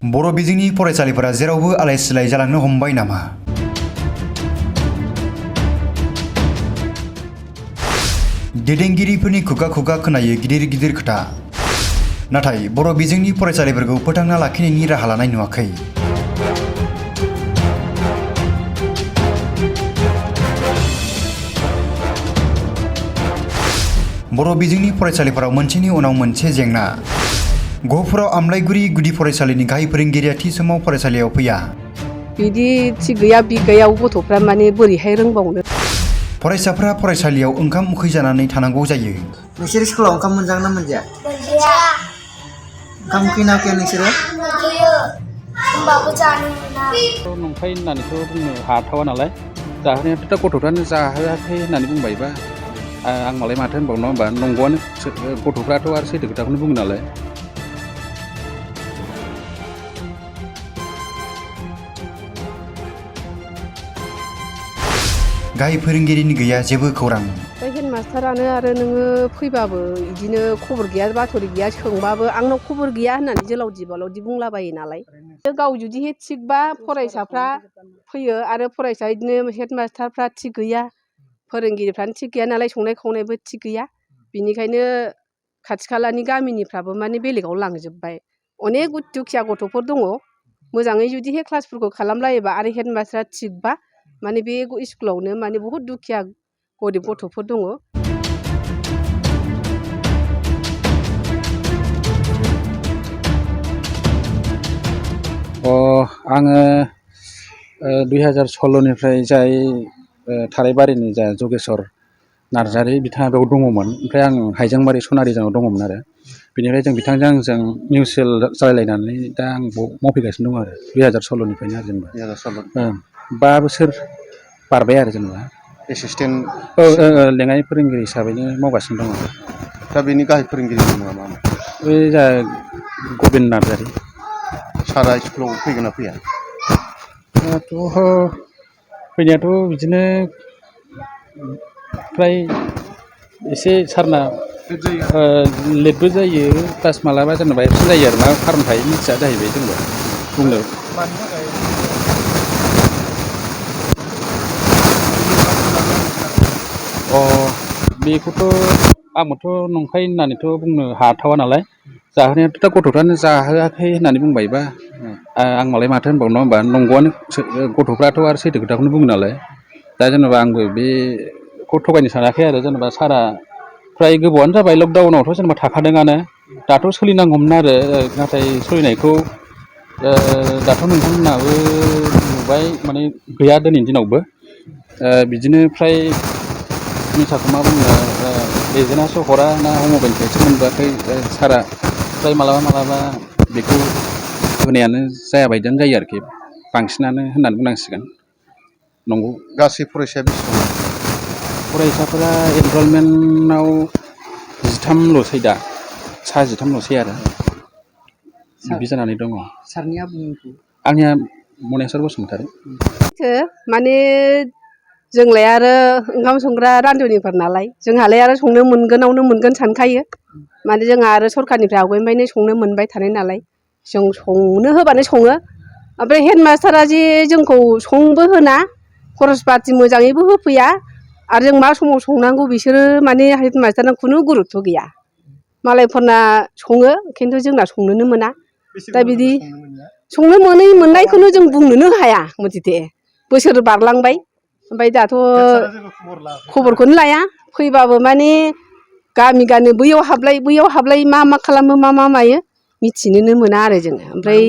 बर' बिजोंनि फरायसालिफोरा जेरावबो आलाय-सिलाय जालांनो हमबाय नामा? दैदेनगिरिफोरनि खुगा खोनायो गिदिर खोथा, नाथाय बर' बिजोंनि फरायसालिफोरखौ फोथांना लाखिनायनि राहा लानाय नुवाखै। बर' बिजोंनि फरायसालिफोराव मोनसेनि उनाव मोनसे जेंना। गहपुराव आमलायगुरि गुदि फरायसालिनि गाहाय फोरोंगिरिया थि समाव फरायसालियाव फैया। बिदि थि गैया बिगायाव गथ'फ्रा माने बोरैहाय रोंबावनो। फरायसाफ्रा फरायसालियाव ओंखाम उखै जानानै थानांगौ जायो। नोंसोर स्कुलाव ओंखाम मोनजागोन ना मोनजाया? मोनजाया। ओंखाम उखैयोना उखैया नोंसोरो? मोनजायो, होमबाबो जानो मोना। नंखाय होननानैथ' बुंनो हाथावा नालाय, जाहोनायाथ' दा गथ'फ्रानो जाहोआखै होननानै बुंबायबा आं मालाय माथो होनबावनो, नङा होमबा? नंगौआनो, गथ'फ्राथ' आरो सैथो खोथाखौनो बुङो नालाय। गाहाय फोरोंगिरिनि गैया जेबो खौरां। दा हेडमास्टारानो आरो नोङो फैबाबो बिदिनो खबर गैया बाथरि गैया, सोंबाबो आंनाव खबर गैया होननानै जोलावदि बालावदि बुंलाबायो नालाय। गाव जुदि थिगबा फरायसाफ्रा फैयो आरो फरायसा बिदिनो हेडमास्टारफ्रा थिग गैया, फोरोंगिरिफ्रानो थिग गैया नालाय, संनाय खावनायबो थिग गैया। बिनिखायनो खाथि खालानि गामिनिफ्राबो माने बेलेगाव लांजोब्बाय। अनेक दुखिया गथ'फोर दङ, मोजाङै जुदि क्लासफोरखौ खालामलायोबा आरो हेडमास्टारा थिगबा माने बे स्कुलावनो माने बुहुत दुखिया गरिब गथ'फोर दङ। आङो 2016निफ्राय जाय थारायबारिनि जा जगेस्वर नार्जारि बिथाङा बेयाव दङमोन। ओमफ्राय आं हाइजेंबारि सनारिजानाव दङमोन आरो बेनिफ्राय जों बिथांजों आंजों मिउचुयेल जालायलायनानै दा आं मावफैगासिनो दं आरो 2016निफ्रायनो आरो जेनेबा 5 बोसोर बारबाय आरो जेनेबा एसिसटेन्ट लेङाइ फोरोंगिरि हिसाबैनो मावगासिनो दङ। दा बेनि गाहाय फोरोंगिरिनि मुङा मा? बे जा गबिन नार्जारि। सारा स्कुलाव फैगोन ना फैया? फैनायाथ' बिदिनो फ्राय एसे सारना लेटबो जायो, प्लास मालाबा जेनेबा एबसेन्ट जायो आरो मा खारन थायो मिथिया जाहैबाय जेनेबा बुंनो। बेखौथ' आंबोथ' नंखाय होननानैथ' बुंनो हाथावा नालाय, जाहोनायाथ' दा गथ'फ्रानो जाहोआखै होननानै बुंबायबा आं मालाय माथो होनबावनो, नङा होमबा? नंगौआनो, गथ'फ्राथ' आरो सैथो खोथाखौनो बुङो नालाय। दा जेनेबा आंबो बेखौ थगायनो सानाखै आरो जेनेबा सारा फ्राय गोबावानो जाबाय, लकडाउनावथ' जेनेबा थाखादोंआनो, दाथ' सोलिनांगौमोन आरो नाथाय सोलिनायखौ दाथ' नोंथांमोनाबो नुबाय, माने गैया दिनैनि दिनावबो। बिदिनो फ्राय मिसाखौ मा बुंनो, एजेन्टआसो हरा ना मबाइलनिफ्रायसो मोनबोआखै सारा फ्राय मालाबा बेखौ होनायानो जायाबायदियानो जायो आरोखि, बांसिनानो होननानै बुंनांसिगोन। नंगौ। गासै फरायसाया बेसेबां? फरायसाफोरा एनरलमेन्टआव 13ल'सै दा, सा 13ल'सै आरो बिदि जानानै दङ। सारनिया बुंखौ आंनिया मनेस्वर बसुमतारी। माने जोंलाय आरो ओंखाम संग्रा रान्धुनिफोर नालाय, जोंहालाय आरो संनो मोनगोनावनो मोनगोन सानखायो। माने जोंहा आरो सरखारनिफ्राय आवगायनिफ्रायनो संनो मोनबाय थानाय नालाय, जों संनो होबानो सङो। ओमफ्राय हेडमास्टारा जे जोंखौ संबो होना, खरस पाति मोजाङैबो होफैया, आरो जों मा समाव संनांगौ बिसोरो माने हेडमास्टारना खुनु गुरुत्थ' गैया। मालायफोरना सङो, खिन्थु जोंना संनोनो मोना। दा बिदि संनो मोननायखौनो जों बुंनोनो हाया मथिथे। बोसोर बारलांबाय, ओमफ्राय दाथ' खबरखौनो लाया। फैबाबो माने गामि बैयाव हाबलाय मा खालामो मा मायो मिथिनोनो मोना आरो जोङो। ओमफ्राय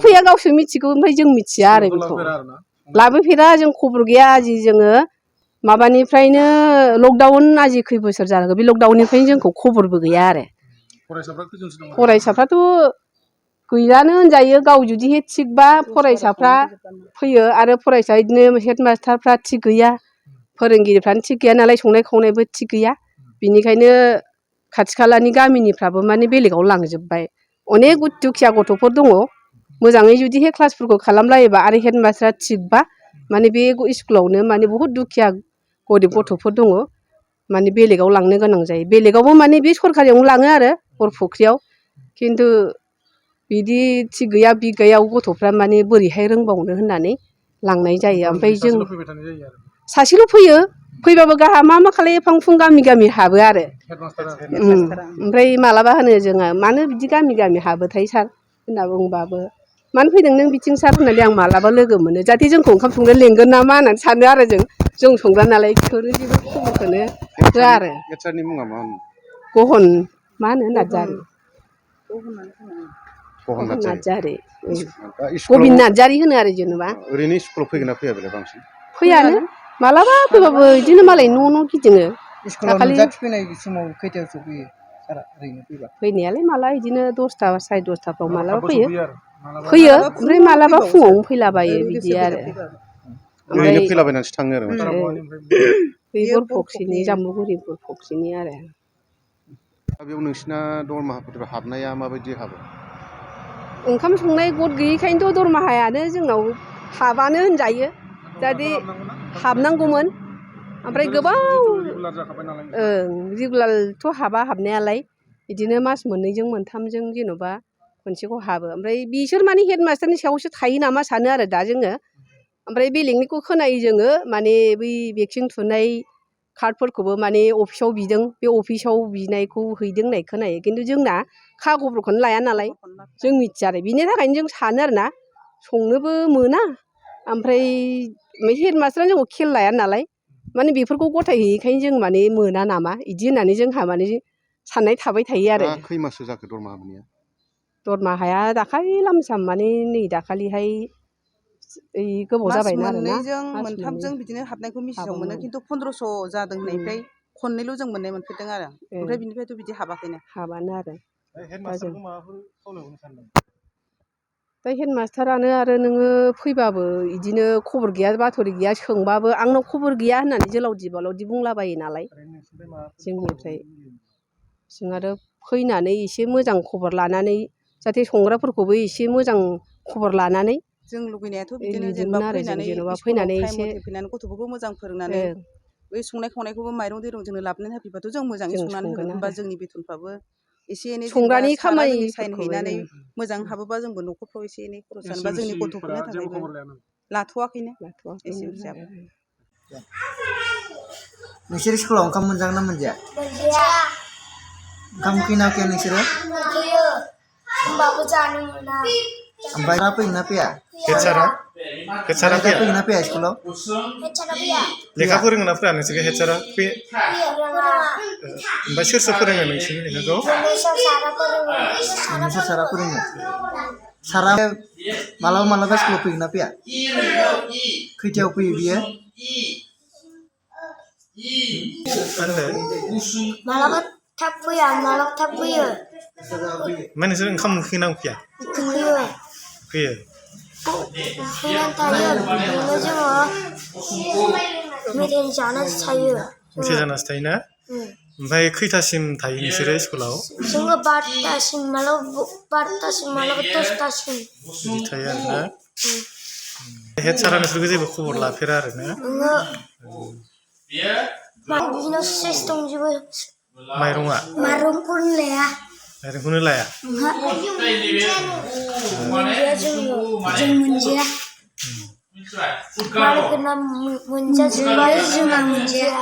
फैया गावसोर मिथिगौ, ओमफ्राय जों मिथिया आरो बेखौ लाबोफेरा। जों खबर गैया। आजि जोङो माबानिफ्रायनो लकडाउन आजि खै बोसोर जानांगौ, बे लकडाउननिफ्रायनो जोंखौ खबरबो गैया आरो। फरायसाफ्राथ' गैयानो होनजायो। गाव जुदि थिगबा फरायसाफ्रा फैयो आरो फरायसा बिदिनो हेडमास्टारफ्रा थिग गैया, फोरोंगिरिफ्रानो थिग गैया नालाय, संनाय खावनायबो थिग गैया। बिनिखायनो खाथि खालानि गामिनिफ्राबो माने बेलेगाव लांजोब्बाय। अनेक दुखिया गथ'फोर दङ, मोजाङै जुदि क्लासफोरखौ खालामलायोबा आरो हेडमास्टारा थिगबा माने बे स्कुलावनो माने बुहुत दुखिया गरिब गथ'फोर दङ, माने बेलेगाव लांनो गोनां जायो। बेलेगावबो माने बे सरकारियावनो लाङो आरो बरफुख्रियाव, खिन्थु बिदि थिग गैया बि गैयाव गथ'फ्रा माने बोरैहाय रोंबावनो होननानै लांनाय जायो। ओमफ्राय जों सासेल' फैयो, फैबाबो गाहा मा खालायो फां फुं गामि गामि हाबो आरो। ओमफ्राय मालाबा होनो जोङो मानो बिदि गामि गामि हाबोथाय सार होनना बुंबाबो मानो फैदों नों बिथिं सार होननानै आं मालाबा लोगो मोनो जाहाथे जोंखौ ओंखाम संनो लेंगोन नामा होननानै सानो आरो जों संग्रा नालाय बेफोरो जेबो खबरखौनो होआ आरो। हेडसारनि मुङा मा होनो? गहन मा होनो नार्जारि। गहन गहन नार्जारि। दा गबिन स्कुलाव नार्जारि होनो आरो जेनेबा। ओरैनो स्कुलाव फैगोन ना फैया बेलाय बांसिन? फैयानो मालाबा फैबाबो बिदिनो मालाय न' गिदिङो। स्कुलाव दाखालि नुजाथि फैनाय समाव खैथायाव सफैयो सारा ओरैनो फैबा? फैनायालाय माला बिदिनो 10ता 10:30फ्राव मालाबा फैयो। फैयो ओमफ्राय मालाबा फुङावनो फैलाबायो बिदि आरो। ओरैनो फैलाबायनानैसो थाङो आरो मानसिया। बे बरफ'क्सिनि जाम्बुगुरि बरफ'क्सिनि आरो। दा बेयाव नोंसिना दरमाहाफोर हाबनाया माबायदि हाबो? ओंखाम संनाय गद गैयैखायनोथ' दरमाहायानो जोंनाव हाबानो होनजायो। जाहाथे हाबनांगौमोन ओमफ्राय गोबाव रेगुलारथ' हाबा हाबनायालाय बिदिनो मास मोननैजों मोनथामजों जेन'बा खनसेखौ हाबो। ओमफ्राय बिसोर माने हेड मास्टारनि सायावसो थायो नामा सानो आरो दा जोङो। ओमफ्राय बेलेगनिखौ खोनायो जोङो माने बै भेक्सिन थुनाय कार्डफोरखौबो माने अफिसाव बिदों, बे अफिसाव बिनायखौ हैदों होननाय खोनायो। खिन्थु जोंना खागबरखौनो लाया नालाय जों मिथिया आरो। बिनि थाखायनो जों सानो आरोना संनोबो मोना ओमफ्राय हेड मास्टारानो जोंखौ खेल लाया नालाय माने बेफोरखौ गथाय हैयैखायनो जों माने मोना नामा बिदि होननानै जोंहा माने साननाय थाबाय थायो आरो। दा खै माससो जाखो दरमाहा मोनैया? दरमाहाया दाखालि लामसाम माने नै दाखालिहाय गोबाव जाबायना आरोना। मास मोनथामजों बिदिनो हाबनायखौ मिसेसाव मोनो खिन्थु 1500 जादों होननायनिफ्राय खननैल' जों मोननाय मोनफेरदों आरो। ओमफ्राय बिनिफ्रायथ' बिदि हाबाखैनो। हाबानो आरो। दा हेड मास्टारानो आरो नोङो फैबाबो बिदिनो खबर गैया बाथ'रि गैया सोंबाबो आंनाव खबर गैया होननानै जोलावदि बालावदि बुंलाबायो नालाय जोंनिफ्राय। जों आरो फैनानै एसे मोजां खबर लानानै जाहाथे संग्राफोरखौबो एसे मोजां खबर लानानै जों लुगैनायाथ' बिदिनो जेनेबा लिंदोंमोन आरो जों फैनानै जेन'बा स्कुलाव फैनानै टाइम एसे मथे फैनानै गथ'फोरखौ मोजां फोरोंनानै बै संनाय खावनायखौबो माइरं दैरं जोंनो लाबोनानै होफैबाथ' जों मोजाङै जों संनानै संगोन होगोन होनबा आरो जोंनि बेथनफ्राबो एसे एनै जेनेबा संग्रानि सारा जोंनि साइन खामानिफोरखौबो हैनानै जों मोजां हाबोबा जोंबो न'खरफ्राव एसे एनै खरस जानोबा जोंनि गथ'फोरनि थाखायबो लाथ'वाखैनो एसे फिसाबो। नोंसोर स्कुलाव ओंखाम मोनजागोन ना मोनजाया? मोनजाया। ओंखाम उखैयोना उखैया नोंसोरो? मोनफैयो होमबाबो जानो मोना। ओमफ्राय दा फैयोना फैया? हेडसारा दा फैयोना फैया स्कुलाव? हेडसारा फैया। लेखा फोरोङो ना फोरोङा नोंसोरखौ हेडसारा? फोरोङा। ओमफ्राय सोर सोर फोरोङो नोंसोरनि लेखाखौ? मोननैसो सारा फोरोङो। नोंसोर सारा फोरोङो? सारा मालाबा मालाबा स्कुलाव फैयोना फैया? खैथायाव फैयो बियो? मालाबा थाब फैया मालाबा थाब फैयो। ओमफ्राय नोंसोर ओंखाम उखैयोना उखैया? उखैयो। उखैयो? उखैनानै थायो बिदिनो जोङो मेथाइ जानोसो थायो। मेथाइ जानोसो थायोना? ओमफ्राय खैथासिम थायो नोंसोरो स्कुलाव? जोङो 12तासिम मालाबा 12तासिम मालाबा 10तासिम। बिदि थायो आरोना? हेडसारा नोंसोरखौ जेबो खबर लाफेरा आरोना? ओहो। बिदिनो सेस दंजोबो। माइरङा? माइरंखौनो लाया। माइरंखौनो लाया? मोनजाया जोंनियाव जों मोनजाया। मालायफोरना मोनजाजोब्बाय जोंहा मोनजाया।